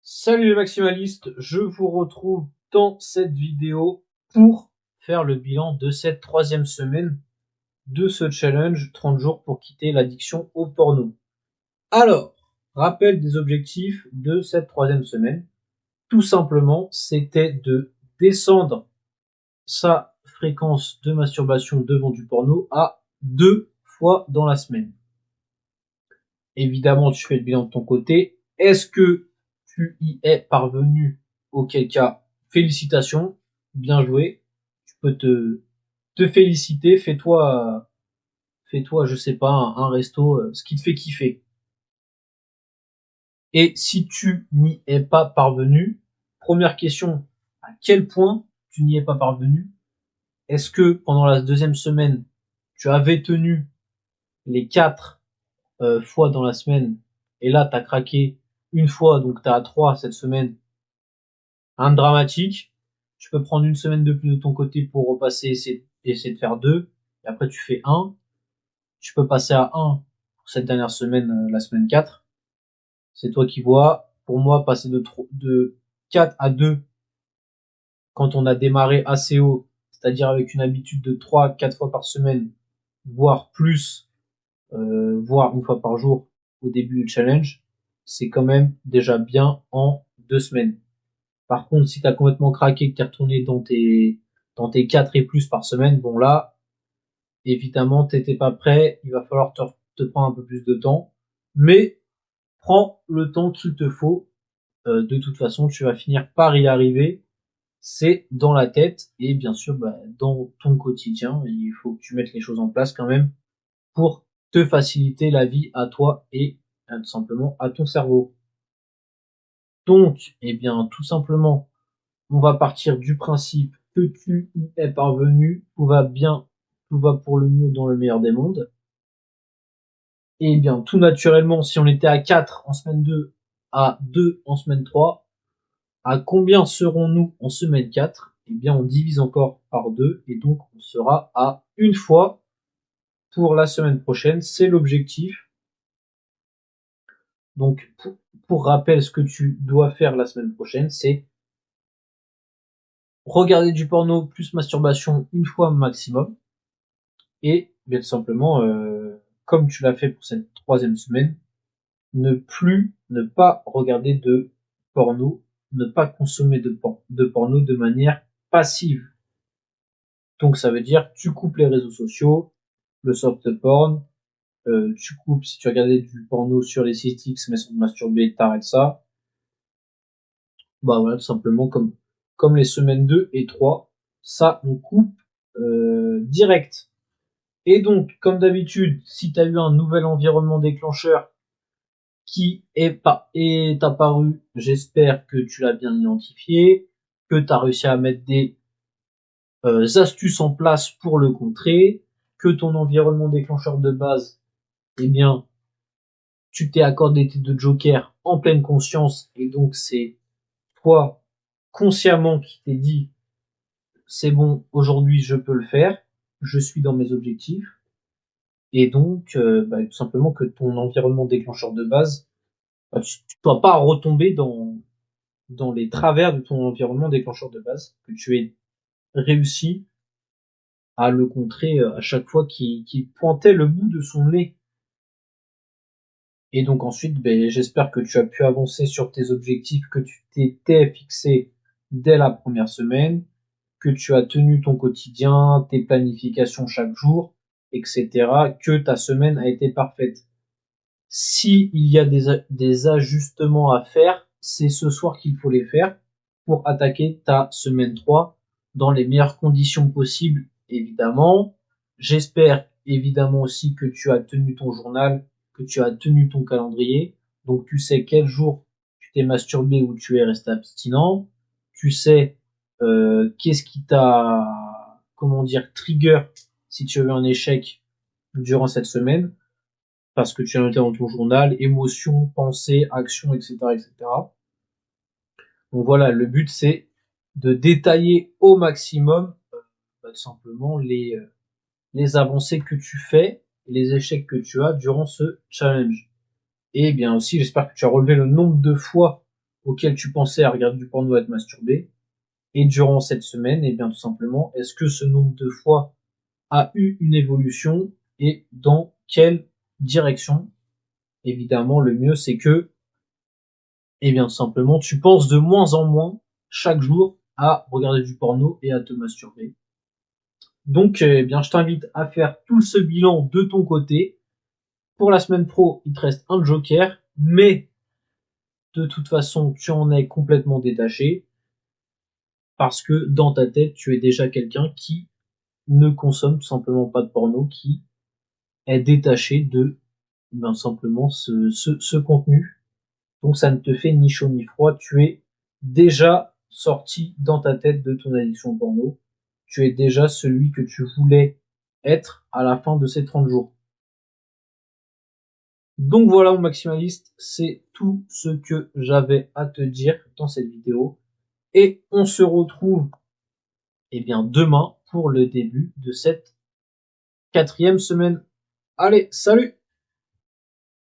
Salut les maximalistes, je vous retrouve dans cette vidéo pour faire le bilan de cette troisième semaine de ce challenge 30 jours pour quitter l'addiction au porno. Alors, rappel des objectifs de cette troisième semaine. Tout simplement, c'était de descendre sa fréquence de masturbation devant du porno à 2 fois dans la semaine. Évidemment, tu fais le bilan de ton côté. Est-ce que tu y es parvenu? Auquel cas, félicitations, bien joué. Tu peux te féliciter. Fais-toi, je sais pas, un resto, ce qui te fait kiffer. Et si tu n'y es pas parvenu, première question, à quel point tu n'y es pas parvenu? Est-ce que pendant la deuxième semaine, tu avais tenu les 4 fois dans la semaine, et là t'as craqué une fois, donc t'as à 3 cette semaine, un dramatique. Tu peux prendre une semaine de plus de ton côté pour repasser, essayer de faire 2, et après tu fais 1. Tu peux passer à 1 pour cette dernière semaine, la semaine 4. C'est toi qui vois. Pour moi, passer de 4 à 2 quand on a démarré assez haut, c'est-à-dire avec une habitude de 3-4 fois par semaine, voire plus, voire une fois par jour au début du challenge, c'est quand même déjà bien en 2 semaines. Par contre, si t'as complètement craqué, que t'es retourné dans tes 4 et plus par semaine, bon là, évidemment, t'étais pas prêt, il va falloir te prendre un peu plus de temps, mais prends le temps qu'il te faut. De toute façon, tu vas finir par y arriver. C'est dans la tête et bien sûr, dans ton quotidien, il faut que tu mettes les choses en place quand même pour te faciliter la vie à toi et tout simplement à ton cerveau. Donc, eh bien, tout simplement, on va partir du principe que tu y es parvenu, tout va bien, tout va pour le mieux dans le meilleur des mondes. Et bien, tout naturellement, si on était à 4 en semaine 2, à 2 en semaine 3, à combien serons-nous en semaine 4? Eh bien, on divise encore par 2 et donc on sera à une fois pour la semaine prochaine. C'est l'objectif. Donc, pour rappel, ce que tu dois faire la semaine prochaine, c'est regarder du porno plus masturbation une fois maximum. Et bien simplement, comme tu l'as fait pour cette troisième semaine, ne pas regarder de porno, ne pas consommer de porno de manière passive. Donc ça veut dire tu coupes les réseaux sociaux, le soft porn, tu coupes si tu regardais du porno sur les sites X mais sans te masturber, t'arrêtes ça. Bah voilà, tout simplement comme les semaines 2 et 3, ça on coupe direct. Et donc, comme d'habitude, si tu as eu un nouvel environnement déclencheur qui est apparu, j'espère que tu l'as bien identifié, que tu as réussi à mettre des astuces en place pour le contrer, que ton environnement déclencheur de base, eh bien, tu t'es accordé tes 2 jokers en pleine conscience, et donc c'est toi consciemment qui t'es dit c'est bon, aujourd'hui je peux le faire, je suis dans mes objectifs. Et donc, tout simplement que ton environnement déclencheur de base, tu ne dois pas retomber dans les travers de ton environnement déclencheur de base, que tu aies réussi à le contrer à chaque fois qu'il pointait le bout de son nez. Et donc ensuite, j'espère que tu as pu avancer sur tes objectifs que tu t'étais fixé dès la première semaine, que tu as tenu ton quotidien, tes planifications chaque jour, etc., que ta semaine a été parfaite. Si il y a des ajustements à faire, c'est ce soir qu'il faut les faire pour attaquer ta semaine 3 dans les meilleures conditions possibles, évidemment. J'espère évidemment aussi que tu as tenu ton journal, que tu as tenu ton calendrier. Donc tu sais quel jour tu t'es masturbé ou tu es resté abstinent. Tu sais qu'est-ce qui t'a, comment dire, trigger si tu as eu un échec durant cette semaine parce que tu as noté dans ton journal, émotions, pensées, actions, etc., etc. Donc voilà, le but c'est de détailler au maximum tout simplement les avancées que tu fais, les échecs que tu as durant ce challenge. Et bien aussi, j'espère que tu as relevé le nombre de fois auquel tu pensais à regarder du porno, à te masturber. Et durant cette semaine, et bien tout simplement, est-ce que ce nombre de fois a eu une évolution et dans quelle direction? Évidemment, le mieux c'est que, et bien tout simplement, tu penses de moins en moins chaque jour à regarder du porno et à te masturber. Donc, eh bien, je t'invite à faire tout ce bilan de ton côté. Pour la semaine pro, il te reste un joker, mais de toute façon, tu en es complètement détaché parce que dans ta tête, tu es déjà quelqu'un qui ne consomme tout simplement pas de porno, qui est détaché de ben, simplement ce contenu. Donc ça ne te fait ni chaud ni froid, tu es déjà sorti dans ta tête de ton addiction au porno. Tu es déjà celui que tu voulais être à la fin de ces 30 jours. Donc voilà mon maximaliste, c'est tout ce que j'avais à te dire dans cette vidéo. Et on se retrouve eh bien demain pour le début de cette 4e semaine. Allez, salut!